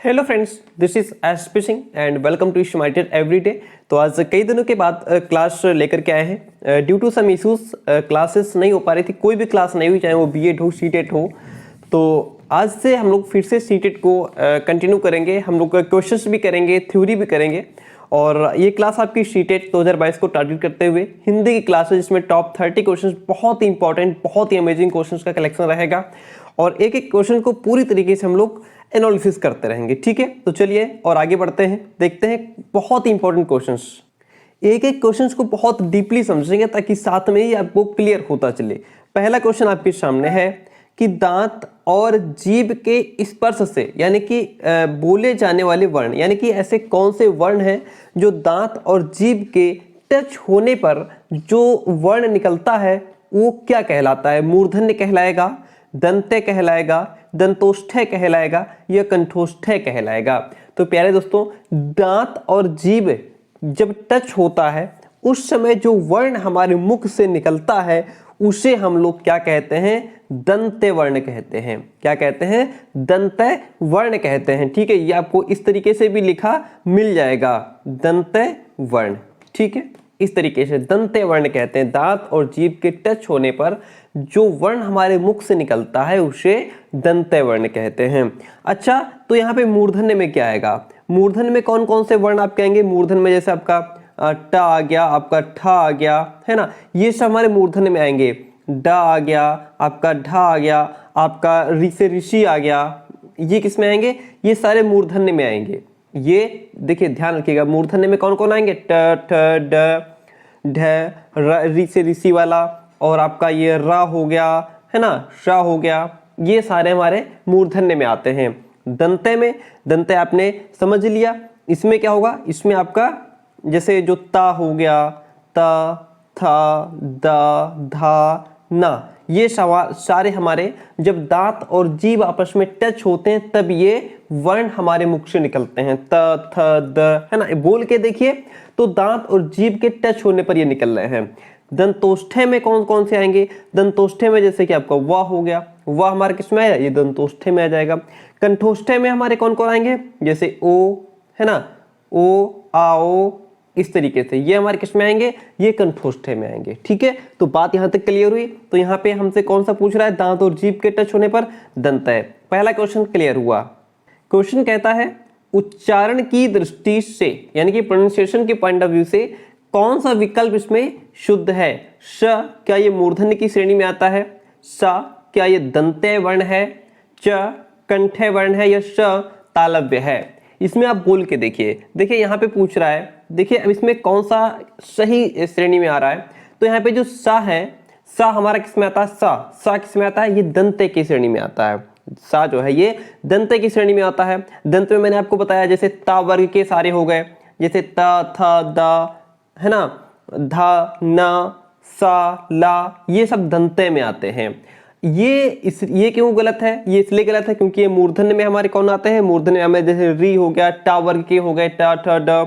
Hello friends, this is SP Singh and welcome to smarted everyday. तो आज कई दिनों के बाद क्लास लेकर के आए हैं। Due to some issues classes नहीं हो पा रही थी, कोई भी क्लास नहीं हुई, चाहे वो बीएड हो सीटेट हो। तो आज से हम लोग फिर से सीटेट को कंटिन्यू करेंगे। हम लोग क्वेश्चंस भी करेंगे, थ्योरी भी करेंगे। और ये क्लास आपकी सीटेट 2022 को टारगेट करते हुए हिंदी की क्लास है, जिसमें टॉप 30 क्वेश्चंस बहुत ही इंपॉर्टेंट, बहुत ही अमेजिंग क्वेश्चंस का कलेक्शन रहेगा। और एक एक क्वेश्चन को पूरी तरीके से हम लोग एनालिसिस करते रहेंगे। ठीक है, तो चलिए और आगे बढ़ते हैं, देखते हैं बहुत ही इंपॉर्टेंट क्वेश्चंस। एक एक क्वेश्चंस को बहुत डीपली समझेंगे ताकि साथ में ही आपको क्लियर होता चले। पहला क्वेश्चन आपके सामने है कि दांत और जीभ के स्पर्श से, यानी कि बोले जाने वाले वर्ण, यानी कि ऐसे कौन से वर्ण हैं जो दांत और जीभ के टच होने पर जो वर्ण निकलता है वो क्या कहलाता है? मूर्धन्य कहलाएगा, दंत्य कहलाएगा, दंतोष्ठ्य कहलाएगा या कंठोष्ठ्य कहलाएगा? तो प्यारे दोस्तों, दांत और जीभ जब टच होता है उस समय जो वर्ण हमारे मुख से निकलता है उसे हम लोग क्या कहते हैं? दंत्य वर्ण कहते हैं। क्या कहते हैं? दंत्य वर्ण कहते हैं। ठीक है, ये आपको इस तरीके से भी लिखा मिल जाएगा, दंत्य वर्ण। ठीक है, इस तरीके से दंत्य वर्ण कहते हैं। दांत और जीभ के टच होने पर जो वर्ण हमारे मुख से निकलता है उसे दंत्य वर्ण कहते हैं। अच्छा, तो यहाँ पे मूर्धन्य में क्या आएगा? मूर्धन्य में कौन कौन से वर्ण आप कहेंगे? मूर्धन्य में जैसे आपका ट आ गया, आपका ठ आ गया, है ना, ये सब हमारे मूर्धन्य में आएंगे। ड आ गया, आपका ढ आ गया, आपका ऋ से ऋषि आ गया, ये किस में आएंगे? ये सारे मूर्धन्य में आएंगे। ये देखिए, ध्यान रखिएगा, मूर्धन्य में कौन कौन आएंगे? ट, ठ, ड, ढ, ऋ से ऋषि वाला, और आपका ये रा हो गया, है ना, शा हो गया, ये सारे हमारे मूर्धन्य में आते हैं। दंत्य में, दंत्य आपने समझ लिया, इसमें क्या होगा? इसमें आपका जैसे जो ता हो गया, ता, था, दा, धा, ना, ये सारे हमारे जब दांत और जीभ आपस में टच होते हैं तब ये वर्ण हमारे मुख से निकलते हैं। त, थ, द, है ना, बोल के देखिए तो दांत और जीभ के टच होने पर ये निकल रहे हैं। दंतोष्ठ्य में कौन कौन से आएंगे? दंतोष्ठ्य में जैसे कि आपका वाह हो गया, वाह हमारे किस में आया? ये दंतोष्ठ्य में आ जाएगा। कंठोष्ठ्य में हमारे कौन कौन आएंगे? जैसे ओ, है ना, ओ, आओ, इस तरीके से ये हमारे किस में आएंगे? ये कंठोष्ठ्य में आएंगे। ठीक है, तो बात यहां तक क्लियर हुई। तो यहाँ पे हमसे कौन सा पूछ रहा है? दांत और जीभ के टच होने पर दंत्य। पहला क्वेश्चन क्लियर हुआ। क्वेश्चन कहता है उच्चारण की दृष्टि से, यानी कि प्रोनाउंसिएशन के पॉइंट ऑफ व्यू से कौन सा विकल्प इसमें शुद्ध है? श, क्या ये मूर्धन्य की श्रेणी में आता है? सा, क्या ये दंत्य वर्ण है? च, कंठ्य वर्ण है? या श, तालव्य है? इसमें आप बोल के देखिए। देखिए यहाँ पे पूछ रहा है, देखिए अब इसमें कौन सा सही श्रेणी में आ रहा है? तो यहाँ पे जो सा है, सा हमारा किस में आता है? सा किस में आता है? ये दंत्य की श्रेणी में आता है। सा जो है ये दंत्य की श्रेणी में आता है। दंत में मैंने आपको बताया जैसे ता वर्ग के सारे हो गए, जैसे ता, था, दा, है ना, धा, ना, सा, ला, ये सब दंत्य में आते हैं। ये क्यों गलत है? ये इसलिए गलत है क्योंकि ये मूर्धन्य में हमारे कौन आते हैं? मूर्धन्य में जैसे री हो गया, टा वर्ग के हो गए, टा, ठ, ड,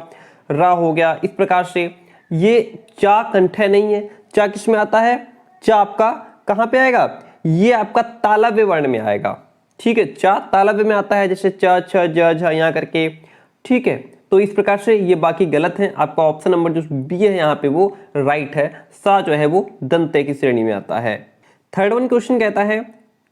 रा हो गया, इस प्रकार से। ये चा कंठ्य नहीं है। चा किस में आता है? चा आपका कहाँ पे आएगा? ये आपका तालव्य वर्ण में आएगा। ठीक है, चा तालव्य में आता है, जैसे च, छ, ज, झ, यहाँ करके। ठीक है, तो इस प्रकार से ये बाकी गलत है। आपका ऑप्शन नंबर जो बी है यहाँ पे वो राइट है। सा जो है वो दंत्य की श्रेणी में आता है। थर्ड वन क्वेश्चन कहता है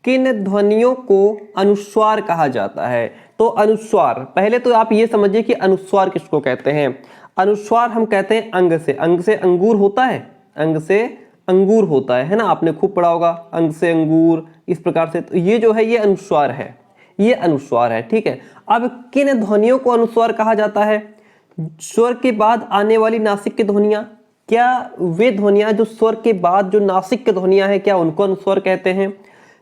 किन ध्वनियों को अनुस्वार कहा जाता है? तो अनुस्वार, पहले तो आप ये समझिए कि अनुस्वार किसको कहते हैं। अनुस्वार हम कहते हैं अंग से। अंग से अंगूर होता है, अंग से अंगूर होता है ना, आपने खूब पढ़ा होगा, अंग से अंगूर, इस प्रकार से। तो ये जो है ये अनुस्वार है, ये अनुस्वार है। ठीक है, अब किन ध्वनियों को अनुस्वार कहा जाता है? स्वर के बाद आने वाली नासिक की ध्वनियां, क्या वे ध्वनियां जो स्वर के बाद जो नासिक की ध्वनियां हैं, क्या उनको अनुस्वार कहते हैं?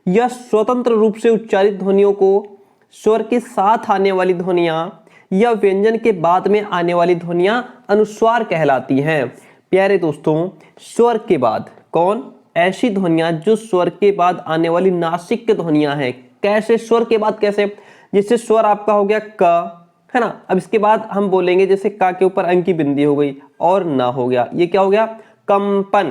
या स्वतंत्र रूप से उच्चारित ध्वनियों को, स्वर के साथ आने वाली ध्वनियां या व्यंजन के बाद में आने वाली ध्वनियां अनुस्वार कहलाती हैं? प्यारे दोस्तों, स्वर के बाद कौन? ऐसी ध्वनियां जो स्वर के बाद आने वाली नासिक की ध्वनियां हैं। कैसे? स्वर के बाद कैसे? जैसे स्वर आपका हो गया क, है ना, अब इसके बाद हम बोलेंगे जैसे का के ऊपर अंक की बिंदी हो गई और ना हो गया, ये क्या हो गया? कंपन।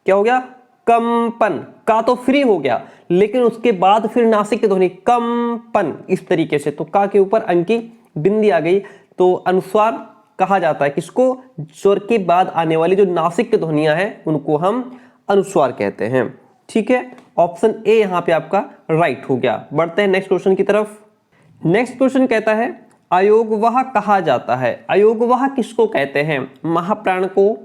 क्या हो गया? कंपन, का तो फ्री हो गया, लेकिन उसके बाद फिर नासिक की ध्वनि कंपन, इस तरीके से, तो का के ऊपर अंक की बिंदी आ गई, तो अनुस्वार कहा जाता है किसको? स्वर के बाद आने वाली जो नासिक की ध्वनियां हैं उनको हम अनुस्वार कहते हैं। ठीक है, ऑप्शन ए यहां पे आपका राइट हो गया। बढ़ते हैं नेक्स्ट क्वेश्चन की तरफ। नेक्स्ट क्वेश्चन कहता है अयोगवाह कहा जाता है। अयोगवाह किसको कहते हैं? महाप्राण को,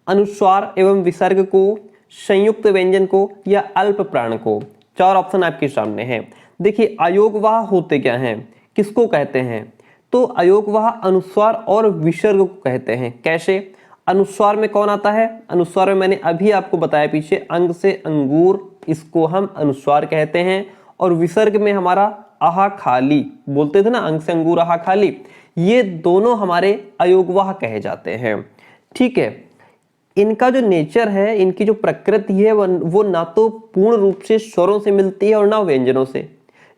अनुस्वार एवं विसर्ग को, संयुक्त व्यंजन को, या अल्प प्राण को? चार ऑप्शन आपके सामने हैं। देखिए अयोगवाह होते क्या हैं, किसको कहते हैं? तो अयोगवाह अनुस्वार और विसर्ग को कहते हैं। कैसे? अनुस्वार में कौन आता है? अनुस्वार में मैंने अभी आपको बताया पीछे, अंग से अंगूर, इसको हम अनुस्वार कहते हैं। और विसर्ग में हमारा आहा खाली, बोलते थे ना अंग से अंगूर आहा खाली, ये दोनों हमारे अयोगवाह कहे जाते हैं। ठीक है, इनका जो नेचर है, इनकी जो प्रकृति है वो ना तो पूर्ण रूप से स्वरों से मिलती है और ना व्यंजनों से।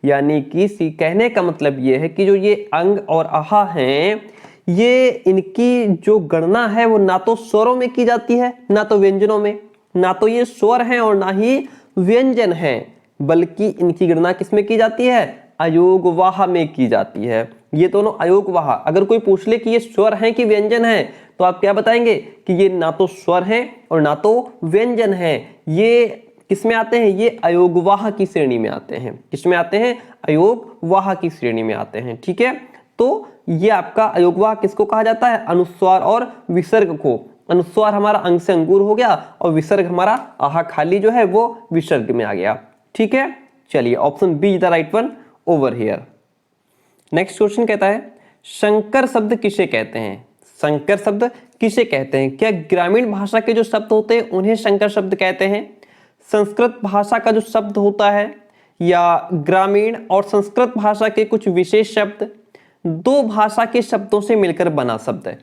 यानी कि कहने का मतलब ये है कि जो ये अंग और आहा हैं, ये इनकी जो गणना है वो ना तो स्वरों में की जाती है ना तो व्यंजनों में। ना तो ये स्वर हैं और ना ही व्यंजन हैं, बल्कि इनकी गणना किसमें की जाती है? अयोगवाह में की जाती है। ये दोनों अयोगवाह, अगर कोई पूछ ले कि ये स्वर हैं कि व्यंजन हैं, तो आप क्या बताएंगे कि ये ना तो स्वर हैं और ना तो व्यंजन हैं। ये किसमें आते हैं? ये अयोगवाह की श्रेणी में आते हैं। किसमें आते हैं? अयोगवाह की श्रेणी में आते हैं। ठीक है, तो ये आपका अयोगवाह किसको कहा जाता है? अनुस्वार और विसर्ग को। अनुस्वार हमारा अंग से अंगूर हो गया और विसर्ग हमारा आहा खाली जो है वो विसर्ग में आ गया। ठीक है, चलिए option B is the right one over here. Next question कहता है संकर शब्द किसे कहते हैं? संकर शब्द किसे कहते हैं? क्या ग्रामीण भाषा के जो शब्द होते हैं उन्हें संकर शब्द कहते हैं? संस्कृत भाषा का जो शब्द होता है, या ग्रामीण और संस्कृत भाषा के कुछ विशेष शब्द, दो भाषा के शब्दों से मिलकर बना शब्द है?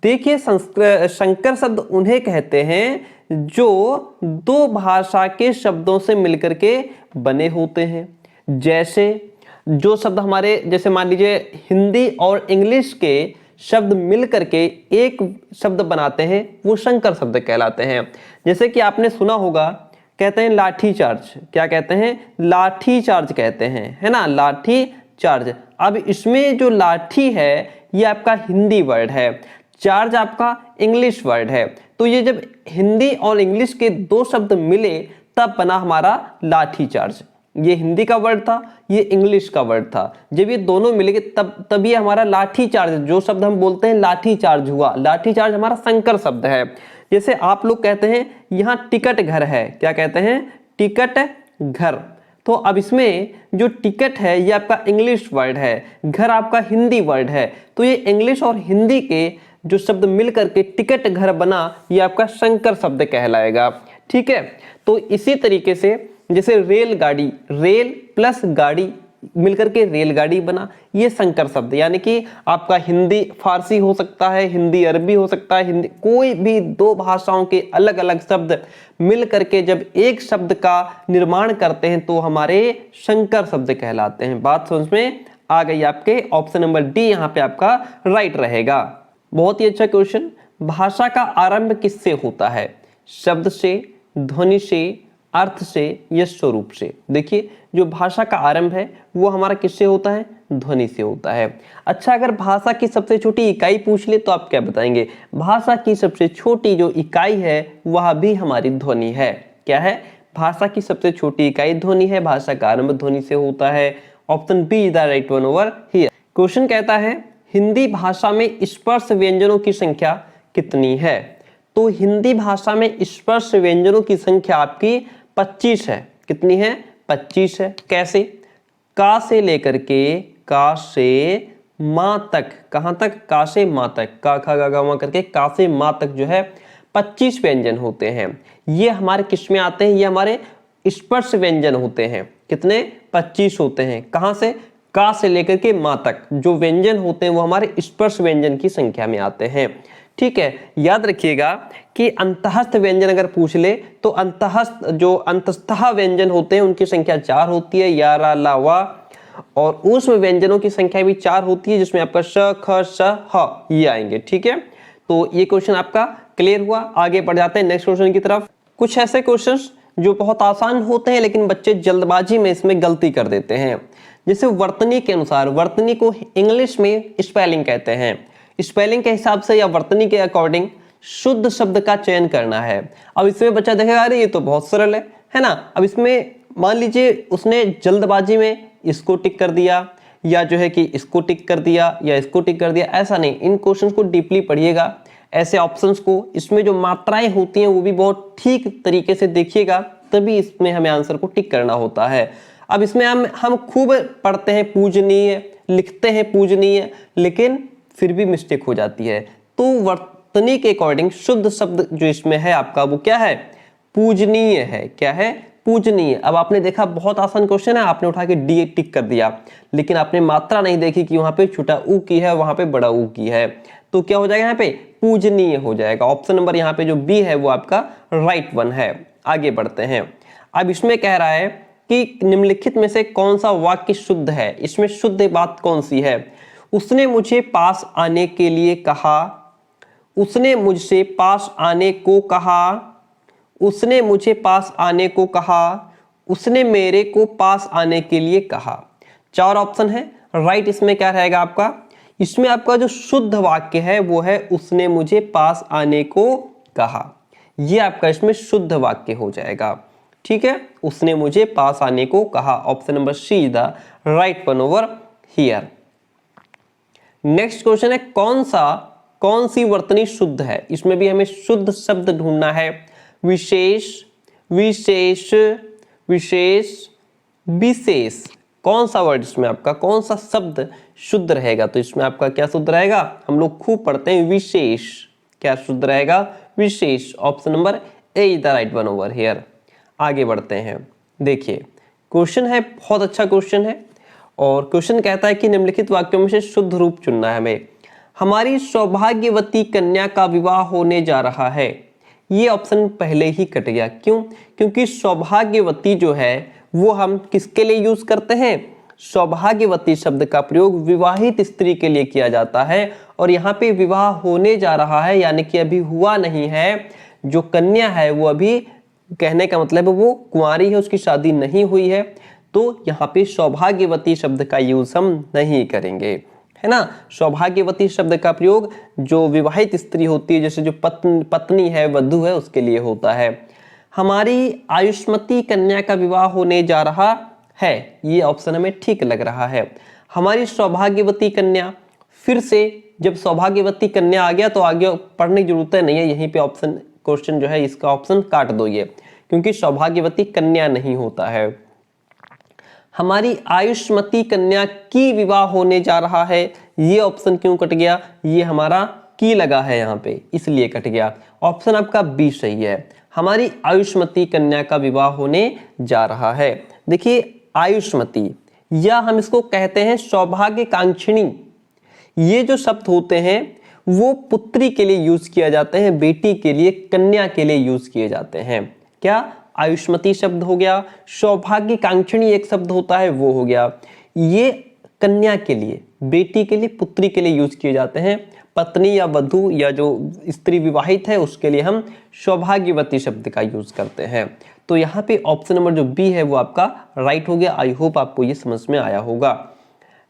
देखिए संकर शब्द उन्हें कहते हैं जो दो भाषा के शब्दों से मिलकर के बने होते हैं। जैसे जो शब्द हमारे, जैसे मान लीजिए हिंदी और इंग्लिश के शब्द मिलकर के एक शब्द बनाते हैं, वो संकर शब्द कहलाते हैं। जैसे कि आपने सुना होगा, कहते हैं लाठी चार्ज। क्या कहते हैं? लाठी चार्ज कहते हैं, है ना, लाठी चार्ज। अब इसमें जो लाठी है ये आपका हिंदी वर्ड है, चार्ज आपका इंग्लिश वर्ड है। तो ये जब हिंदी और इंग्लिश के दो शब्द मिले तब बना हमारा लाठी चार्ज। ये हिंदी का वर्ड था, ये इंग्लिश का वर्ड था। जब ये दोनों मिलेंगे तब ये हमारा लाठी चार्ज, जो शब्द हम बोलते हैं लाठी चार्ज हुआ। लाठी चार्ज हमारा संकर शब्द है। जैसे आप लोग कहते हैं यहाँ टिकट घर है, क्या कहते हैं? टिकट घर। तो अब इसमें जो टिकट है ये आपका इंग्लिश वर्ड है, घर आपका हिंदी वर्ड है। तो ये इंग्लिश और हिंदी के जो शब्द मिलकर के टिकट घर बना, ये आपका संकर शब्द कहलाएगा। ठीक है, तो इसी तरीके से जैसे रेलगाड़ी, रेल प्लस गाड़ी मिलकर के रेलगाड़ी बना, ये संकर शब्द। यानी कि आपका हिंदी फारसी हो सकता है, हिंदी अरबी हो सकता है, हिंदी कोई भी दो भाषाओं के अलग अलग शब्द मिल करके जब एक शब्द का निर्माण करते हैं तो हमारे संकर शब्द कहलाते हैं। बात समझ में आ गई आपके? ऑप्शन नंबर डी यहाँ पे आपका राइट रहेगा। बहुत ही अच्छा क्वेश्चन। भाषा का आरंभ किससे होता है? शब्द से, ध्वनि से, अर्थ से या स्वरूप से? देखिए जो भाषा का आरंभ है वो हमारा किससे होता है? ध्वनि से होता है। अच्छा, अगर भाषा की सबसे छोटी इकाई पूछ ले तो आप क्या बताएंगे? भाषा की सबसे छोटी जो इकाई है वह भी हमारी ध्वनि है। क्या है? भाषा की सबसे छोटी इकाई ध्वनि है। भाषा का आरंभ ध्वनि से होता है। Option B is the right one over here. Question कहता है हिंदी भाषा में स्पर्श व्यंजनों की संख्या कितनी है? तो हिंदी भाषा में स्पर्श व्यंजनों की संख्या आपकी 25 है। कितनी है? 25 है। कैसे? का से लेकर के का से मां तक, कहां तक? का से मां तक, का खा गा गा मा करके का से मां तक जो है 25 व्यंजन होते हैं। ये हमारे किस में आते हैं? ये हमारे स्पर्श व्यंजन होते हैं। कितने? 25 होते हैं। कहां से? का से लेकर के मां तक जो व्यंजन होते हैं वो हमारे स्पर्श व्यंजन की संख्या में आते हैं। ठीक है, याद रखिएगा कि अंतःस्थ व्यंजन अगर पूछ ले तो अंतःस्थ जो अंतस्थः व्यंजन होते हैं उनकी संख्या 4 होती है, या रा ला वा। और ऊष्म व्यंजनों की संख्या भी 4 होती है, जिसमें आपका श ख श ह ये आएंगे। ठीक है, तो ये क्वेश्चन आपका क्लियर हुआ। आगे बढ़ जाते हैं नेक्स्ट क्वेश्चन की तरफ। कुछ ऐसे क्वेश्चंस जो बहुत आसान होते हैं लेकिन बच्चे जल्दबाजी में इसमें गलती कर देते हैं। जैसे वर्तनी के अनुसार, वर्तनी को इंग्लिश में स्पेलिंग कहते हैं, स्पेलिंग के हिसाब से या वर्तनी के अकॉर्डिंग शुद्ध शब्द का चयन करना है। अब इसमें बच्चा देखेगा अरे ये तो बहुत सरल है ना। अब इसमें मान लीजिए उसने जल्दबाजी में इसको टिक कर दिया या जो है कि इसको टिक कर दिया या इसको टिक कर दिया, ऐसा नहीं। इन क्वेश्चंस को डीपली पढ़िएगा, ऐसे ऑप्शंस को, इसमें जो मात्राएं होती हैं वो भी बहुत ठीक तरीके से देखिएगा, तभी इसमें हमें आंसर को टिक करना होता है। अब इसमें हम खूब पढ़ते हैं पूजनीय, लिखते हैं पूजनीय, लेकिन फिर भी मिस्टेक हो जाती है। तो वर्तनी के अकॉर्डिंग शुद्ध शब्द जो इसमें है आपका वो क्या है? पूजनीय है। क्या है? पूजनीय। अब आपने देखा बहुत आसान क्वेश्चन है, आपने उठा के डी टिक कर दिया, लेकिन आपने मात्रा नहीं देखी कि वहां पे छोटा ऊ की है, वहां पे बड़ा ऊ की है, तो क्या हो जाएगा यहाँ पे? पूजनीय हो जाएगा। ऑप्शन नंबर यहाँ पे जो बी है वो आपका राइट वन है। आगे बढ़ते हैं। अब इसमें कह रहा है कि निम्नलिखित में से कौन सा वाक्य शुद्ध है? इसमें शुद्ध बात कौन सी है? उसने मुझे पास आने के लिए कहा, उसने मुझसे पास आने को कहा, उसने मुझे पास आने को कहा, उसने मेरे को पास आने के लिए कहा। 4 ऑप्शन है, राइट इसमें क्या रहेगा आपका? इसमें आपका जो शुद्ध वाक्य है वो है उसने मुझे पास आने को कहा। ये आपका इसमें शुद्ध वाक्य हो जाएगा। ठीक है, उसने मुझे पास आने को कहा। Option number C is the right one over here. Next question है कौन सी वर्तनी शुद्ध है? इसमें भी हमें शुद्ध शब्द ढूंढना है। विशेष, विशेष, विशेष, विशेष, कौन सा वर्ड इसमें आपका, कौन सा शब्द शुद्ध रहेगा? तो इसमें आपका क्या शुद्ध रहेगा? हम लोग खूब पढ़ते हैं विशेष। क्या शुद्ध रहेगा? विशेष। Option number A is the right one over here. आगे बढ़ते हैं। देखिए क्वेश्चन है, बहुत अच्छा क्वेश्चन है, और क्वेश्चन कहता है कि निम्नलिखित वाक्यों में से शुद्ध रूप चुनना है हमें। हमारी सौभाग्यवती कन्या का विवाह होने जा रहा है। ये ऑप्शन पहले ही कट गया। क्यों? क्योंकि सौभाग्यवती जो है वो हम किसके लिए यूज करते हैं? सौभाग्यवती शब्द का प्रयोग विवाहित स्त्री के लिए किया जाता है, और यहाँ पे विवाह होने जा रहा है यानी कि अभी हुआ नहीं है। जो कन्या है वो अभी, कहने का मतलब है वो कुंवारी है, उसकी शादी नहीं हुई है, तो यहाँ पे सौभाग्यवती शब्द का यूज हम नहीं करेंगे, है ना। सौभाग्यवती शब्द का प्रयोग जो विवाहित स्त्री होती है, जैसे जो पत्नी है, वधू है, उसके लिए होता है। हमारी आयुष्मती कन्या का विवाह होने जा रहा है, ये ऑप्शन हमें ठीक लग रहा है। हमारी सौभाग्यवती कन्या, फिर से जब सौभाग्यवती कन्या आ गया तो आगे पढ़ने की जरूरत नहीं है, यहीं पे ऑप्शन क्वेश्चन जो है इसका ऑप्शन काट दो ये, क्योंकि सौभाग्यवती कन्या नहीं होता है। हमारी आयुष्मती कन्या की विवाह होने जा रहा है, ये ऑप्शन क्यों कट गया? ये हमारा की लगा है यहाँ पे, इसलिए कट गया। ऑप्शन आपका बी सही है। हमारी आयुष्मती कन्या का विवाह होने जा रहा है। देखिए आयुष्मती, या हम इसको कहते हैं सौभाग्यकांक्षिणी। ये जो शब्द होते हैं वो पुत्री के लिए यूज किया जाते हैं, बेटी के लिए, कन्या के लिए यूज किए जाते हैं। क्या? आयुष्मती शब्द हो गया, सौभाग्यकांक्षिणी एक शब्द होता है वो हो गया। ये कन्या के लिए, बेटी के लिए, पुत्री के लिए यूज किए जाते हैं। पत्नी या वधू या जो स्त्री विवाहित है उसके लिए हम सौभाग्यवती शब्द का यूज करते हैं। तो यहाँ पे ऑप्शन नंबर जो बी है वो आपका राइट हो गया। आई होप आपको ये समझ में आया होगा।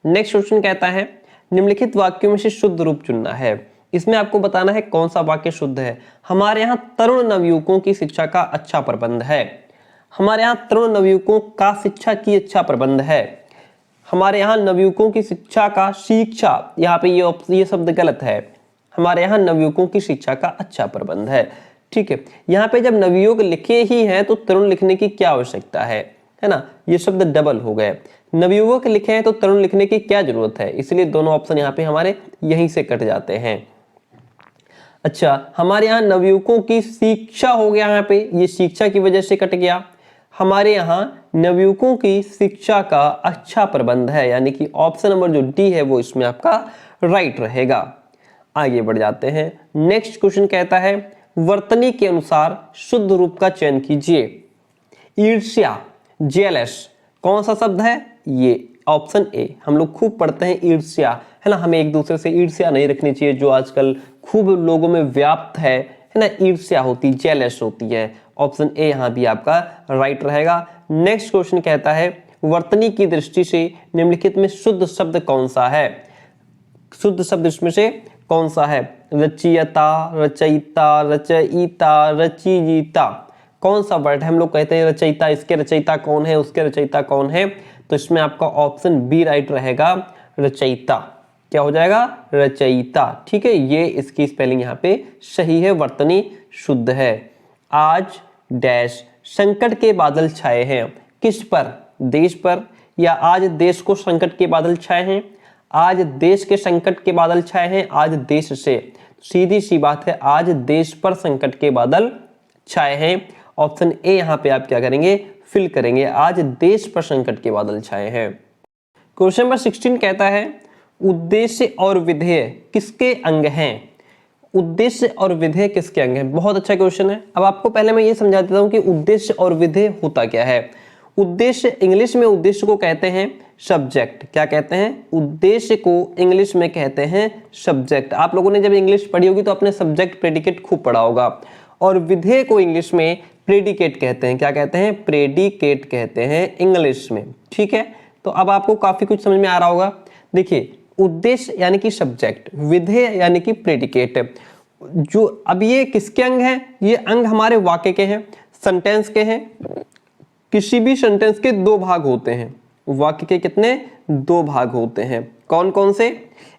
नेक्स्ट क्वेश्चन कहता है निम्नलिखित वाक्यों में से शुद्ध रूप चुनना है। इसमें आपको बताना है कौन सा वाक्य शुद्ध है। हमारे यहाँ तरुण नवयुवकों की शिक्षा का अच्छा प्रबंध है। हमारे यहाँ तरुण नवयुवकों का शिक्षा की अच्छा प्रबंध है। हमारे यहाँ नवयुवकों की शिक्षा का, शिक्षा, यहाँ पे ये शब्द गलत है। हमारे यहाँ नवयुवकों की शिक्षा का अच्छा प्रबंध है। ठीक है, यहाँ पे जब नवयुवक लिखे ही हैं तो तरुण लिखने की क्या आवश्यकता है ना। ये शब्द डबल हो गए। नवयुवक लिखे हैं तो तरुण लिखने की क्या जरूरत है, इसलिए दोनों ऑप्शन यहाँ पे हमारे यहीं से कट जाते हैं। अच्छा, हमारे यहाँ नवयुवकों की शिक्षा हो गया, यहाँ पे ये शिक्षा की वजह से कट गया। हमारे यहाँ नवयुवकों की शिक्षा का अच्छा प्रबंध है, यानी कि ऑप्शन नंबर जो डी है वो इसमें आपका राइट रहेगा। आगे बढ़ जाते हैं। नेक्स्ट क्वेश्चन कहता है वर्तनी के अनुसार शुद्ध रूप का चयन कीजिए। ईर्ष्या, जेलस, कौन सा शब्द है? ये ऑप्शन ए। हम लोग खूब पढ़ते हैं ईर्ष्या, है ना। हमें एक दूसरे से ईर्ष्या नहीं रखनी चाहिए, जो आजकल खूब लोगों में व्याप्त है ना। ईर्ष्या होती, जेलस होती है। ऑप्शन ए यहाँ भी आपका राइट रहेगा। नेक्स्ट क्वेश्चन कहता है वर्तनी की दृष्टि से निम्नलिखित में शुद्ध शब्द कौन सा है? शुद्ध शब्द इसमें से कौन सा है? रचयिता, रचयिता, रचयिता, रचयिता, कौन सा वर्ड है? हम लोग कहते हैं रचयिता, इसके रचयिता कौन है, उसके रचयिता कौन है? तो इसमें आपका ऑप्शन बी राइट रहेगा, रचयिता। क्या हो जाएगा? रचयिता। ठीक है, ये इसकी स्पेलिंग यहाँ पे सही है, वर्तनी शुद्ध है। आज डैश संकट के बादल छाए हैं, किस पर? देश पर। या आज देश को संकट के बादल छाए हैं, आज देश के संकट के बादल छाए हैं, आज देश से, सीधी सी बात है, आज देश पर संकट के बादल छाए हैं। ऑप्शन ए यहाँ पे आप क्या करेंगे? फिल करेंगे, आज देश पर संकट के बादल छाए हैं। क्वेश्चन नंबर 16 कहता है उद्देश्य और विधेय किसके अंग हैं? उद्देश्य और विधेय किसके अंग हैं? बहुत अच्छा क्वेश्चन है। अब आपको पहले मैं ये समझा देता हूँ कि उद्देश्य और विधेय होता क्या है। उद्देश्य, इंग्लिश में उद्देश्य को कहते हैं सब्जेक्ट। क्या कहते हैं? उद्देश्य को इंग्लिश में कहते हैं सब्जेक्ट। आप लोगों ने जब इंग्लिश पढ़ी होगी तो अपने सब्जेक्ट प्रेडिकेट खूब पढ़ा होगा। और विधेय को इंग्लिश में प्रेडिकेट कहते हैं। क्या कहते हैं? प्रेडिकेट कहते हैं इंग्लिश में। ठीक है, तो अब आपको काफी कुछ समझ में आ रहा होगा। देखिए, उद्देश्य यानी कि सब्जेक्ट, विधेय यानी कि प्रेडिकेट। जो अब ये किसके अंग हैं? ये अंग हमारे वाक्य के हैं, सेंटेंस के हैं। किसी भी सेंटेंस के दो भाग होते हैं। वाक्य के कितने? दो भाग होते हैं। कौन कौन से?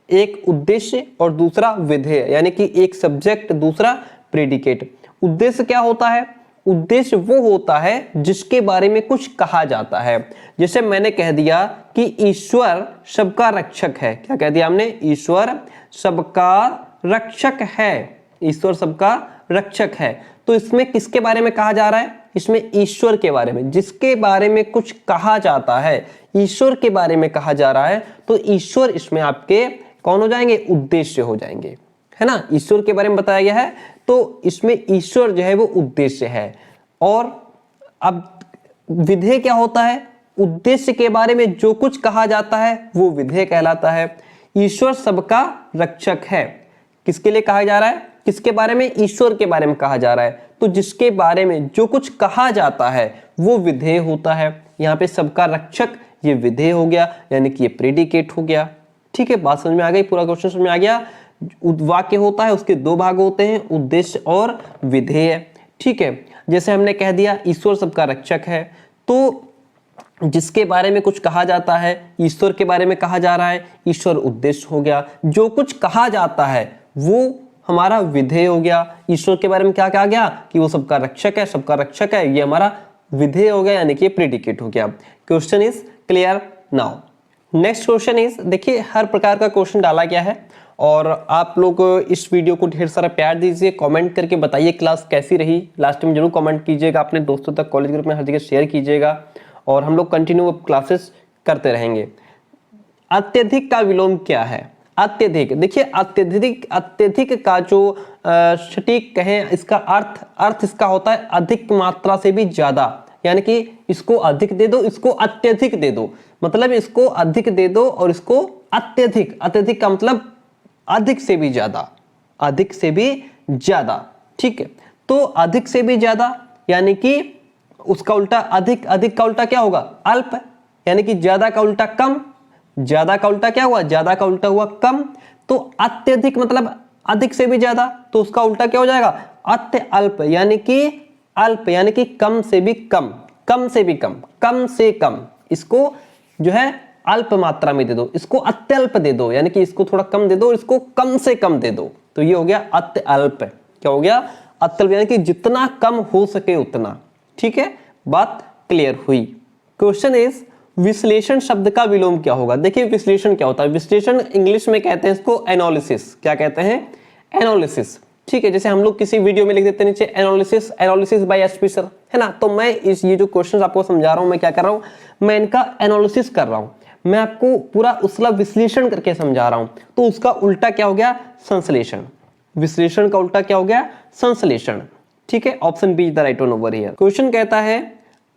एक उद्देश्य और दूसरा विधेय, यानी कि एक सब्जेक्ट दूसरा प्रेडिकेट। उद्देश्य क्या होता है? उद्देश्य वो होता है जिसके बारे में कुछ कहा जाता है। जैसे मैंने कह दिया कि ईश्वर सबका रक्षक है। क्या कह दिया हमने? ईश्वर सबका रक्षक है। ईश्वर सबका रक्षक है। तो इसमें किसके बारे में कहा जा रहा है? इसमें ईश्वर के बारे में। जिसके बारे में कुछ कहा जाता है, ईश्वर के बारे में कहा जा रहा है, तो ईश्वर इसमें आपके कौन हो जाएंगे? उद्देश्य हो जाएंगे, है ना। ईश्वर के बारे में बताया गया है तो इसमें ईश्वर जो है वो उद्देश्य है। और अब विधेय क्या होता है? उद्देश्य के बारे में जो कुछ कहा जाता है वो विधेय कहलाता है। ईश्वर सबका रक्षक है, किसके लिए कहा जा रहा है? किसके बारे में? ईश्वर के बारे में कहा जा रहा है। तो जिसके बारे में जो कुछ कहा जाता है वो विधेय होता है। यहाँ पे सबका रक्षक ये विधेय हो गया, यानी कि ये प्रेडिकेट हो गया। ठीक है, बात समझ में आ गई? पूरा क्वेश्चन समझ में आ गया? वाक्य होता है, उसके दो भाग होते हैं, उद्देश्य और विधेय। ठीक है, जैसे हमने कह दिया ईश्वर सबका रक्षक है, तो जिसके बारे में कुछ कहा जाता है, ईश्वर के बारे में कहा जा रहा है, ईश्वर उद्देश्य हो गया। जो कुछ कहा जाता है वो हमारा विधेय हो गया। ईश्वर के बारे में क्या कहा गया? कि वो सबका रक्षक है, सबका रक्षक है, ये हमारा विधेय हो गया, यानी कि प्रेडिकेट हो गया। Question is clear now. Next question is, देखिए हर प्रकार का क्वेश्चन डाला गया है और आप लोग इस वीडियो को ढेर सारा प्यार दीजिए, कमेंट करके बताइए क्लास कैसी रही। लास्ट में जरूर कमेंट कीजिएगा, अपने दोस्तों तक, कॉलेज ग्रुप में हर जगह शेयर कीजिएगा और हम लोग कंटिन्यू क्लासेस करते रहेंगे। अत्यधिक का विलोम क्या है? अत्यधिक, देखिए अत्यधिक का जो सटीक कहें इसका अर्थ इसका होता है अधिक मात्रा से भी ज्यादा, यानी कि इसको अधिक दे दो, इसको अत्यधिक दे दो, मतलब इसको अधिक दे दो और इसको अत्यधिक। अत्यधिक का मतलब अधिक से भी ज्यादा, अधिक से भी ज्यादा। ठीक है, तो अधिक से भी ज्यादा यानी कि उसका उल्टा अधिक, अधिक का उल्टा क्या होगा? अल्प, यानी कि ज्यादा का उल्टा कम, ज्यादा का उल्टा क्या हुआ? ज्यादा का उल्टा हुआ कम। तो अत्यधिक मतलब अधिक से भी ज्यादा, तो उसका उल्टा क्या हो जाएगा? अत्य अल्प, यानी कि अल्प यानी कि कम से भी कम, कम से भी कम, कम से कम। इसको जो है अल्प मात्रा में दे दो, इसको अत्यल्प दे दो, यानी कि इसको थोड़ा कम दे दो, इसको कम से कम दे दो, तो ये हो गया अत्यल्प। क्या हो गया? अत्यल्प, यानी कि जितना कम हो सके उतना। ठीक है, बात क्लियर हुई। क्वेश्चन इज, विश्लेषण शब्द का विलोम क्या होगा? देखिए विश्लेषण क्या होता है? विश्लेषण इंग्लिश में कहते हैं इसको एनालिसिस। क्या कहते हैं? एनालिसिस। ठीक है, जैसे हम लोग किसी वीडियो में लिख देते हैं नीचे analysis, analysis bye SP sir, है ना। तो मैं ये जो क्वेश्चन आपको समझा रहा हूं, मैं क्या कर रहा हूं? मैं इनका एनालिसिस कर रहा हूं, मैं आपको पूरा उसका विश्लेषण करके समझा रहा हूं। तो उसका उल्टा क्या हो गया? संश्लेषण। विश्लेषण का उल्टा क्या हो गया? संश्लेषण। ठीक है, option B is the right one over here. Question कहता है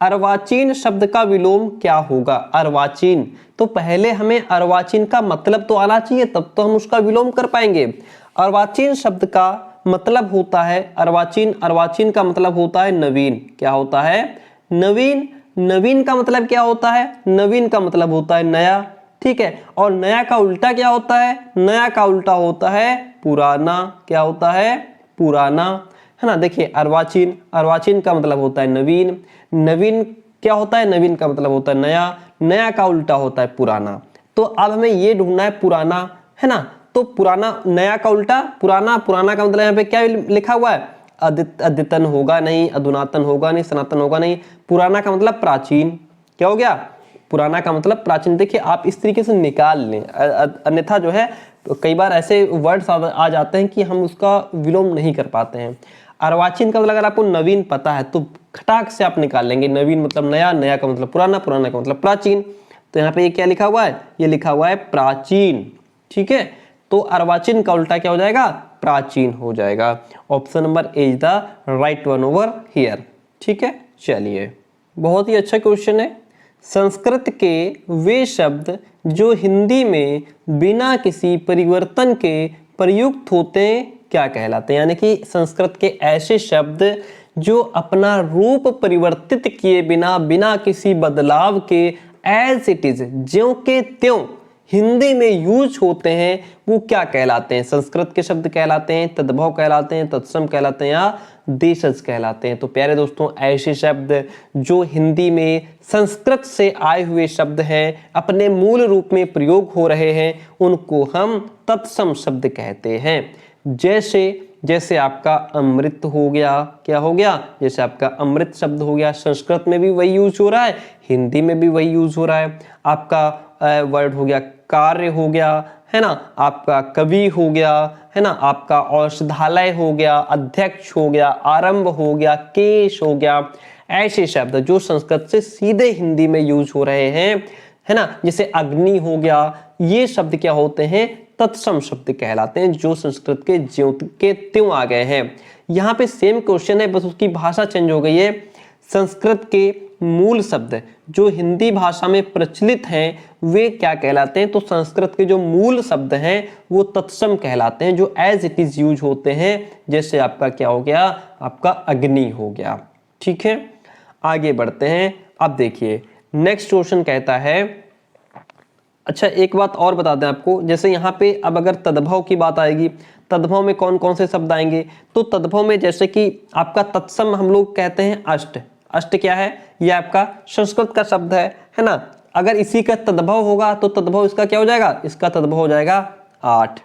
अर्वाचीन शब्द का विलोम क्या होगा? अर्वाचीन, तो पहले हमें अर्वाचीन का मतलब तो आना चाहिए, तब तो हम उसका विलोम कर पाएंगे। अर्वाचीन शब्द का मतलब होता है अर्वाचीन, अर्वाचीन का मतलब होता है नवीन। क्या होता है? नवीन। नवीन का मतलब क्या होता है? नवीन का मतलब होता है नया, ठीक है। और नया का उल्टा क्या होता है? नया का उल्टा होता है पुराना। क्या होता है? पुराना, है ना। देखिए अर्वाचीन, अर्वाचीन का मतलब होता है नवीन। नवीन क्या होता है? नवीन का मतलब होता है नया। नया का उल्टा होता है पुराना। तो अब हमें ये ढूंढना है पुराना, है ना। तो पुराना, नया का उल्टा पुराना। पुराना का मतलब यहाँ पे क्या लिखा हुआ है? अद्यतन होगा नहीं, अधुनातन होगा नहीं, सनातन होगा नहीं। पुराना का मतलब प्राचीन। क्या हो गया? पुराना का मतलब प्राचीन। देखिए आप इस तरीके से निकाल लें, अन्यथा जो है तो कई बार ऐसे वर्ड्स आ जाते हैं कि हम उसका विलोम नहीं कर पाते हैं। अर्वाचीन का मतलब अगर आपको नवीन पता है तो खटाक से आप निकाल लेंगे। नवीन मतलब नया, नया का मतलब पुराना, पुराना का मतलब प्राचीन। तो यहाँ पे ये क्या लिखा हुआ है? ये लिखा हुआ है प्राचीन, ठीक है। तो अर्वाचीन का उल्टा क्या हो जाएगा? प्राचीन हो जाएगा। Option number A is the right one over here, ठीक है। चलिए, बहुत ही अच्छा क्वेश्चन है। संस्कृत के वे शब्द जो हिंदी में बिना किसी परिवर्तन के प्रयुक्त होते हैं क्या कहलाते हैं? यानी कि संस्कृत के ऐसे शब्द जो अपना रूप परिवर्तित किए बिना, बिना किसी बदलाव के एज इट इज, ज्यों के त्यों हिंदी में यूज होते हैं, वो क्या कहलाते हैं? संस्कृत के शब्द कहलाते हैं, तद्भव कहलाते हैं, तत्सम कहलाते हैं, या देशज कहलाते हैं? तो प्यारे दोस्तों, ऐसे शब्द जो हिंदी में संस्कृत से आए हुए शब्द हैं, अपने मूल रूप में प्रयोग हो रहे हैं, उनको हम तत्सम शब्द कहते हैं। जैसे आपका अमृत हो गया। क्या हो गया? जैसे आपका अमृत शब्द हो गया, संस्कृत में भी वही यूज हो रहा है, हिंदी में भी वही यूज हो रहा है। आपका वर्ड हो गया कार्य हो गया, है ना। आपका कवि हो गया, है ना। आपका औषधालय हो गया, अध्यक्ष हो गया, आरंभ हो गया, केश हो गया। ऐसे शब्द जो संस्कृत से सीधे हिंदी में यूज हो रहे हैं, है ना। जैसे अग्नि हो गया, ये शब्द क्या होते हैं? तत्सम शब्द कहलाते हैं, जो संस्कृत के ज्यों के त्यों आ गए हैं। यहाँ पे सेम क्वेश्चन है, बस उसकी भाषा चेंज हो गई है। संस्कृत के मूल शब्द जो हिंदी भाषा में प्रचलित हैं वे क्या कहलाते हैं? तो संस्कृत के जो मूल शब्द हैं वो तत्सम कहलाते हैं, जो एज इट इज यूज होते हैं। जैसे आपका क्या हो गया? आपका अग्नि हो गया, ठीक है। आगे बढ़ते हैं। अब देखिए नेक्स्ट क्वेश्चन कहता है, अच्छा एक बात और बता दें आपको, जैसे यहाँ पे अब अगर तद्भव की बात आएगी, तद्भव में कौन कौन से शब्द आएंगे? तो तद्भव में जैसे कि आपका तत्सम हम लोग कहते हैं अष्ट। अष्ट क्या है? यह आपका संस्कृत का शब्द है ना। अगर इसी का तद्भव होगा तो तद्भव इसका क्या हो जाएगा? इसका तद्भव हो जाएगा 8,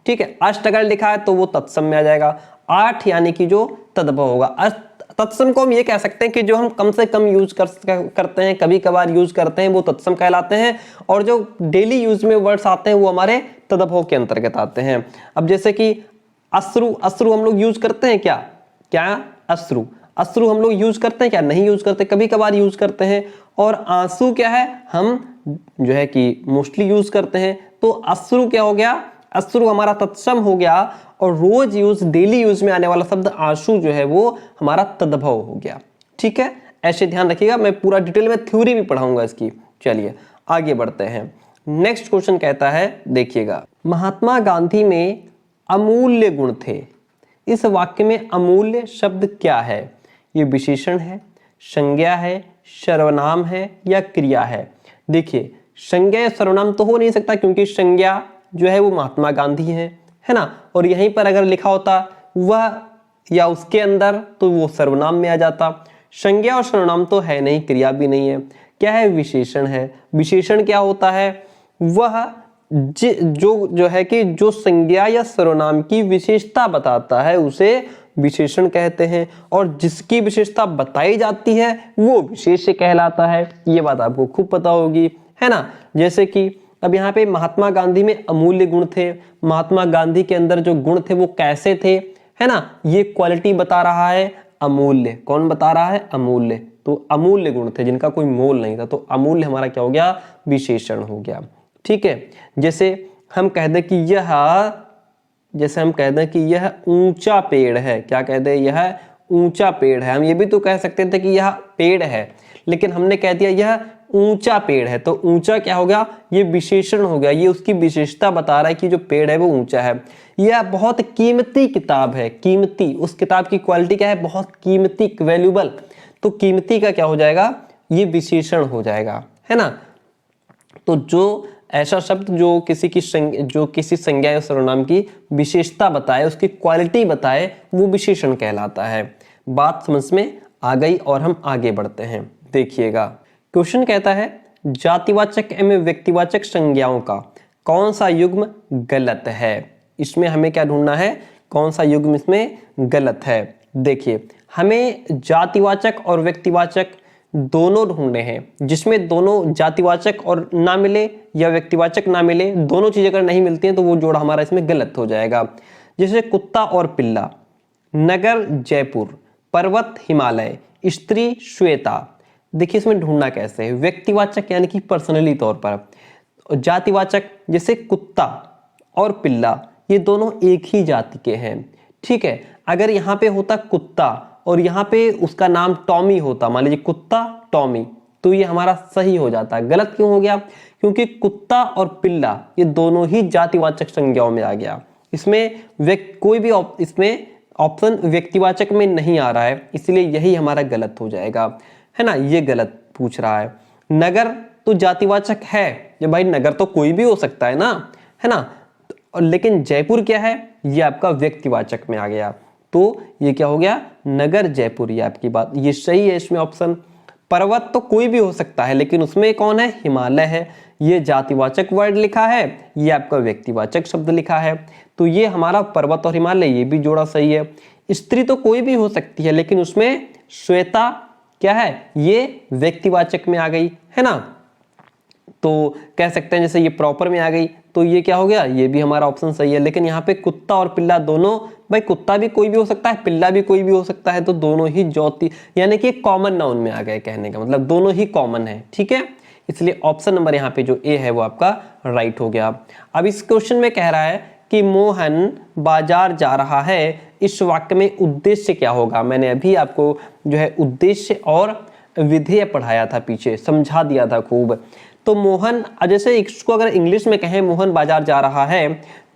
ठीक है। अष्ट अगर लिखा है तो वो तत्सम में आ जाएगा। 8 यानी कि जो तद्भव होगा। तत्सम को हम ये कह सकते हैं कि जो हम कम से कम यूज करते हैं, कभी कभार यूज करते हैं, वो तत्सम कहलाते हैं। और जो डेली यूज में वर्ड्स आते हैं वो हमारे तद्भव के अंतर्गत आते हैं। अब जैसे कि अश्रु, अश्रु हम लोग यूज करते हैं क्या? क्या अश्रु? अश्रु हम लोग यूज करते हैं क्या? नहीं यूज करते, कभी कभार यूज करते हैं। और आंसू क्या है? हम जो है कि मोस्टली यूज करते हैं। तो अश्रु क्या हो गया? अश्रु हमारा तत्सम हो गया। और रोज यूज, डेली यूज में आने वाला शब्द आंसू जो है वो हमारा तद्भव हो गया, ठीक है। ऐसे ध्यान रखिएगा, मैं पूरा डिटेल में थ्योरी भी पढ़ाऊंगा इसकी। चलिए आगे बढ़ते हैं। नेक्स्ट क्वेश्चन कहता है, देखिएगा, महात्मा गांधी में अमूल्य गुण थे। इस वाक्य में अमूल्य शब्द क्या है? ये विशेषण है, संज्ञा है, सर्वनाम है, या क्रिया है? देखिए संज्ञा या सर्वनाम तो हो नहीं सकता, क्योंकि संज्ञा जो है वो महात्मा गांधी है ना। और यहीं पर अगर लिखा होता वह या उसके अंदर तो वो सर्वनाम में आ जाता। संज्ञा और सर्वनाम तो है नहीं, क्रिया भी नहीं है। क्या है? विशेषण है। विशेषण क्या होता है? वह जो है कि जो संज्ञा या सर्वनाम की विशेषता बताता है उसे विशेषण कहते हैं, और जिसकी विशेषता बताई जाती है वो विशेष्य कहलाता है। ये बात आपको खूब पता होगी, है ना। जैसे कि अब यहाँ पे महात्मा गांधी में अमूल्य गुण थे। महात्मा गांधी के अंदर जो गुण थे वो कैसे थे, है ना। ये क्वालिटी बता रहा है अमूल्य। कौन बता रहा है? अमूल्य। तो अमूल्य गुण थे जिनका कोई मोल नहीं था, तो अमूल्य हमारा क्या हो गया? विशेषण हो गया, ठीक है। जैसे हम कह दें कि यह ऊंचा पेड़ है। क्या कह दें? यह ऊंचा पेड़ है। हम ये भी तो कह सकते थे कि यह पेड़ है, लेकिन हमने कह दिया यह ऊंचा पेड़ है, तो ऊंचा क्या हो गया, ये विशेषण हो गया, ये उसकी विशेषता बता रहा है कि जो पेड़ है वो ऊंचा है। यह बहुत कीमती किताब है, कीमती, उस किताब की क्वालिटी क्या है, बहुत कीमती, वैल्यूबल, तो कीमती का क्या हो जाएगा, ये विशेषण हो जाएगा, है ना। तो जो ऐसा शब्द जो किसी संज्ञा या सर्वनाम की विशेषता बताए, उसकी क्वालिटी बताए, वो विशेषण कहलाता है। बात समझ में आ गई और हम आगे बढ़ते हैं। देखिएगा, क्वेश्चन कहता है जातिवाचक एवं व्यक्तिवाचक संज्ञाओं का कौन सा युग्म गलत है। इसमें हमें क्या ढूंढना है, कौन सा युग्म इसमें गलत है। देखिए, हमें जातिवाचक और व्यक्तिवाचक दोनों ढूंढने हैं, जिसमें दोनों जातिवाचक और ना मिले या व्यक्तिवाचक ना मिले, दोनों चीजें अगर नहीं मिलती हैं तो वो जोड़ हमारा इसमें गलत हो जाएगा। जैसे कुत्ता और पिल्ला, नगर जयपुर, पर्वत हिमालय, स्त्री श्वेता। देखिए इसमें ढूंढना कैसे है, व्यक्तिवाचक यानी कि पर्सनली तौर पर, जातिवाचक जैसे कुत्ता और पिल्ला, ये दोनों एक ही जाति के हैं, ठीक है। अगर यहाँ पे होता कुत्ता और यहाँ पे उसका नाम टॉमी होता, मान लीजिए कुत्ता टॉमी, तो ये हमारा सही हो जाता। गलत क्यों हो गया, क्योंकि कुत्ता और पिल्ला ये दोनों ही जातिवाचक संज्ञाओं में आ गया। इसमें कोई भी इसमें ऑप्शन व्यक्तिवाचक में नहीं आ रहा है, इसलिए यही हमारा गलत हो जाएगा, है ना। ये गलत पूछ रहा है। नगर तो जातिवाचक है, ये भाई नगर तो कोई भी हो सकता है ना, है ना। लेकिन जयपुर क्या है, ये आपका व्यक्तिवाचक में आ गया, तो ये क्या हो गया, नगर जयपुर, ये आपकी बात ये सही है इसमें ऑप्शन। पर्वत तो कोई भी हो सकता है, लेकिन उसमें कौन है, हिमालय है, ये जातिवाचक वर्ड लिखा है, ये आपका व्यक्तिवाचक शब्द लिखा है, तो ये हमारा पर्वत और हिमालय ये भी जोड़ा सही है। स्त्री तो कोई भी हो सकती है, लेकिन उसमें श्वेता क्या है, ये व्यक्तिवाचक में आ गई, है ना। तो कह सकते हैं जैसे ये प्रॉपर में आ गई, तो ये क्या हो गया, ये भी हमारा ऑप्शन सही है। लेकिन यहाँ पे कुत्ता और पिल्ला दोनों, भाई कुत्ता भी कोई भी हो सकता है, पिल्ला भी कोई भी हो सकता है, तो दोनों ही ज्योति यानी कि कॉमन नाउन में आ गए, कहने का मतलब दोनों ही कॉमन है, ठीक है। इसलिए ऑप्शन नंबर यहाँ पे जो ए है वो आपका राइट हो गया। अब इस क्वेश्चन में कह रहा है कि मोहन बाजार जा रहा है, इस वाक्य में उद्देश्य क्या होगा। मैंने अभी आपको जो है उद्देश्य और विधेय पढ़ाया था, पीछे समझा दिया था खूब। तो मोहन, जैसे इसको अगर इंग्लिश में कहें मोहन बाजार जा रहा है,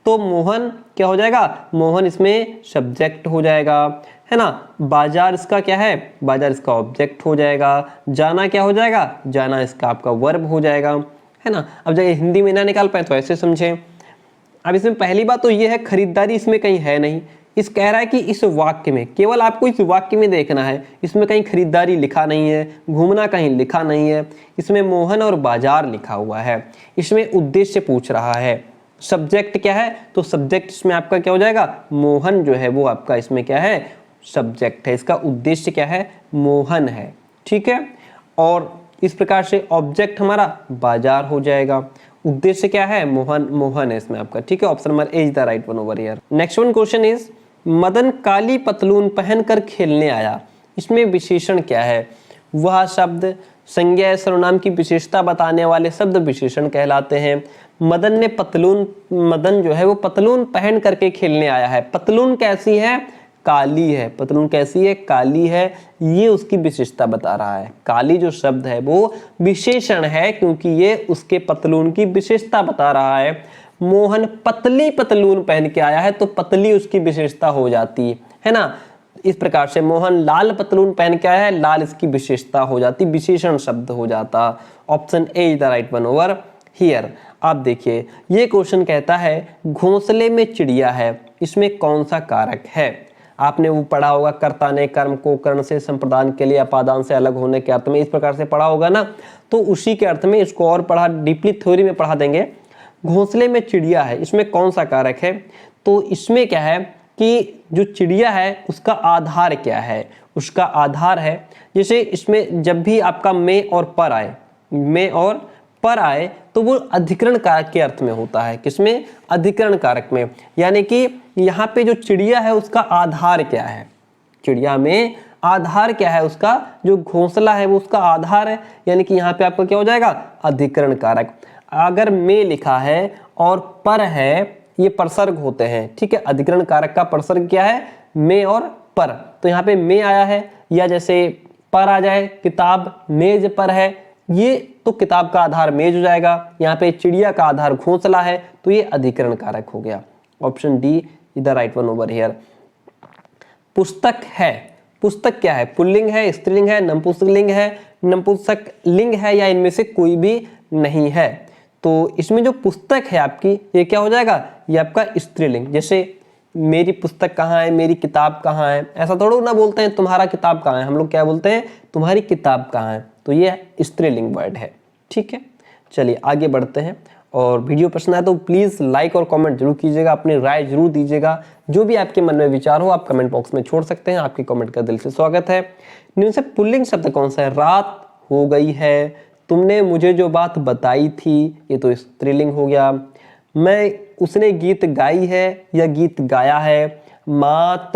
तो मोहन क्या हो जाएगा, मोहन इसमें सब्जेक्ट हो जाएगा, है ना। बाजार इसका क्या है, बाजार इसका ऑब्जेक्ट हो जाएगा। जाना क्या हो जाएगा, जाना इसका आपका वर्ब हो जाएगा, है ना। अब जब हिंदी में ना निकाल पाए तो ऐसे समझें। अब इसमें पहली बात तो ये है, खरीदारी इसमें कहीं है नहीं। इस कह रहा है कि इस वाक्य में, केवल आपको इस वाक्य में देखना है, इसमें कहीं खरीदारी लिखा नहीं है, घूमना कहीं लिखा नहीं है, इसमें मोहन और बाजार लिखा हुआ है। इसमें उद्देश्य पूछ रहा है, सब्जेक्ट क्या है, तो सब्जेक्ट इसमें आपका क्या हो जाएगा, मोहन जो है वो आपका इसमें क्या है, सब्जेक्ट है। इसका उद्देश्य क्या है, मोहन है, ठीक है। और इस प्रकार से ऑब्जेक्ट हमारा बाजार हो जाएगा, उद्देश्य क्या है, मोहन, मोहन है इसमें आपका, ठीक है। Option number A is the right one over here. Next one question is, Madan काली पतलून पहनकर खेलने आया, इसमें विशेषण क्या है। वह शब्द संज्ञा सर्वनाम की विशेषता बताने वाले शब्द विशेषण कहलाते हैं। मदन ने पतलून, मदन जो है वो पतलून पहन करके खेलने आया है। पतलून कैसी है, काली है। पतलून कैसी है, काली है, ये उसकी विशेषता बता रहा है। काली जो शब्द है वो विशेषण है, क्योंकि ये उसके पतलून की विशेषता बता रहा है। मोहन पतली पतलून पहन के आया है, तो पतली उसकी विशेषता हो जाती है ना। इस प्रकार से मोहन लाल पतलून पहन के आया है, लाल इसकी विशेषता हो जाती, विशेषण शब्द हो जाता। Option A is the right one over here. आप देखिए, ये क्वेश्चन कहता है घोंसले में चिड़िया है, इसमें कौन सा कारक है। आपने वो पढ़ा होगा, कर्ता ने कर्म को कर्ण से संप्रदान के लिए अपादान से अलग होने के अर्थ में, इस प्रकार से पढ़ा होगा ना, तो उसी के अर्थ में इसको और पढ़ा, डीपली थ्योरी में पढ़ा देंगे। घोंसले में चिड़िया है, इसमें कौन सा कारक है, तो इसमें क्या है कि जो चिड़िया है उसका आधार क्या है, उसका आधार है, जैसे इसमें जब भी आपका में और पर आए, में और पर आए, तो वो अधिकरण कारक के अर्थ में होता है। किसमें, अधिकरण कारक में। यानी कि यहाँ पे जो चिड़िया है उसका आधार क्या है, चिड़िया में आधार क्या है, उसका जो घोंसला है वो उसका आधार है, यानी कि यहाँ पे आपका क्या हो जाएगा, अधिकरण कारक। अगर में लिखा है और पर है, ये परसर्ग होते हैं, ठीक है। अधिकरण कारक का परसर्ग क्या है, में और पर, तो यहाँ पे में आया है, या जैसे पर आ जाए, किताब मेज पर है, ये तो किताब का आधार मेज हो जाएगा, यहाँ पे चिड़िया का आधार घोंसला है, तो ये अधिकरण कारक हो गया। Option D is the right one over here. पुस्तक है, पुस्तक क्या है? पुल्लिंग है, स्त्रीलिंग है, नपुंसकलिंग है, नपुंसक लिंग है, या इनमें से कोई भी नहीं है? तो इसमें जो पुस्तक है आपकी, ये क्या हो जाएगा? ये आपका स्त्रीलिंग। जैसे मेरी पुस्तक कहाँ है, मेरी किताब कहाँ है, ऐसा थोड़ा ना बोलते हैं तुम्हारा किताब कहाँ है, हम लोग क्या बोलते हैं? तुम्हारी किताब कहाँ है। तो ये स्त्रीलिंग वर्ड है। ठीक है, चलिए आगे बढ़ते हैं। और वीडियो पसंद आए तो प्लीज़ लाइक और कमेंट जरूर कीजिएगा, अपनी राय जरूर दीजिएगा। जो भी आपके मन में विचार हो आप कमेंट बॉक्स में छोड़ सकते हैं, आपके कमेंट का दिल से स्वागत है। इनमें से पुल्लिंग शब्द कौन सा है? रात हो गई है, तुमने मुझे जो बात बताई थी, ये तो स्त्रीलिंग हो गया। मैं, उसने गीत गाई है या गीत गाया है। मात,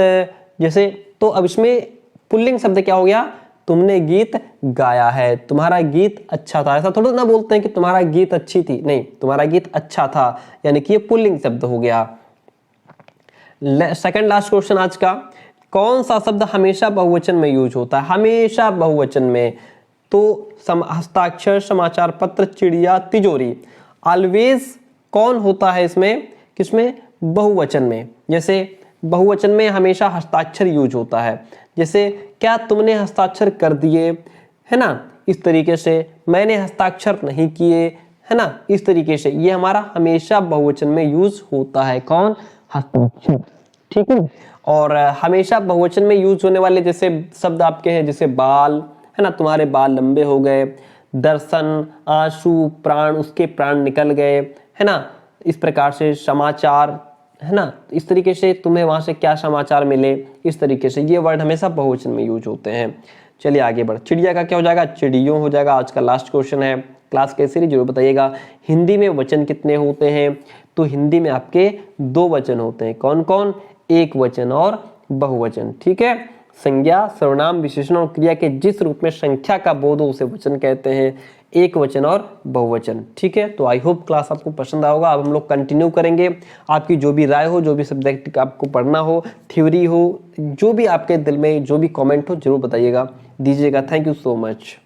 जैसे, तो अब इसमें पुल्लिंग शब्द क्या हो गया? तुमने गीत गाया है, तुम्हारा गीत अच्छा था। ऐसा थोड़ा ना बोलते हैं कि तुम्हारा गीत अच्छी थी, नहीं, तुम्हारा गीत अच्छा था, यानी कि ये पुल्लिंग शब्द हो गया। सेकंड लास्ट क्वेश्चन आज का, कौन सा शब्द हमेशा बहुवचन में यूज होता है? हमेशा बहुवचन में, तो हस्ताक्षर, समाचार पत्र, चिड़िया, तिजोरी। ऑलवेज कौन होता है इसमें? किसमें? बहुवचन में। जैसे बहुवचन में हमेशा हस्ताक्षर यूज होता है। जैसे क्या तुमने हस्ताक्षर कर दिए, है ना, इस तरीके से। मैंने हस्ताक्षर नहीं किए, है ना, इस तरीके से। ये हमारा हमेशा बहुवचन में यूज होता है। कौन? हस्ताक्षर। ठीक है। और हमेशा बहुवचन में यूज होने वाले जैसे शब्द आपके हैं, जैसे बाल, है ना, तुम्हारे बाल लंबे हो गए। दर्शन, आंसू, प्राण, उसके प्राण निकल गए, है ना, इस प्रकार से। समाचार, है ना, इस तरीके से, तुम्हें वहां से क्या समाचार मिले, इस तरीके से। ये वर्ड हमेशा बहुवचन में यूज होते हैं। चलिए आगे बढ़। चिड़िया का क्या हो जाएगा? चिड़ियों हो जाएगा। आज का लास्ट क्वेश्चन है। क्लास कैसी रही जरूर बताइएगा। हिंदी में वचन कितने होते हैं? तो हिंदी में आपके 2 वचन होते हैं। कौन कौन? एक वचन और बहुवचन। ठीक है। संज्ञा, सर्वनाम, विशेषण और क्रिया के जिस रूप में संख्या का बोध हो उसे वचन कहते हैं। एक वचन और बहुवचन। ठीक है, तो आई होप क्लास आपको पसंद आएगा। अब हम लोग कंटिन्यू करेंगे। आपकी जो भी राय हो, जो भी सब्जेक्ट आपको पढ़ना हो, थ्योरी हो, जो भी आपके दिल में जो भी कमेंट हो जरूर बताइएगा, दीजिएगा। Thank you so much.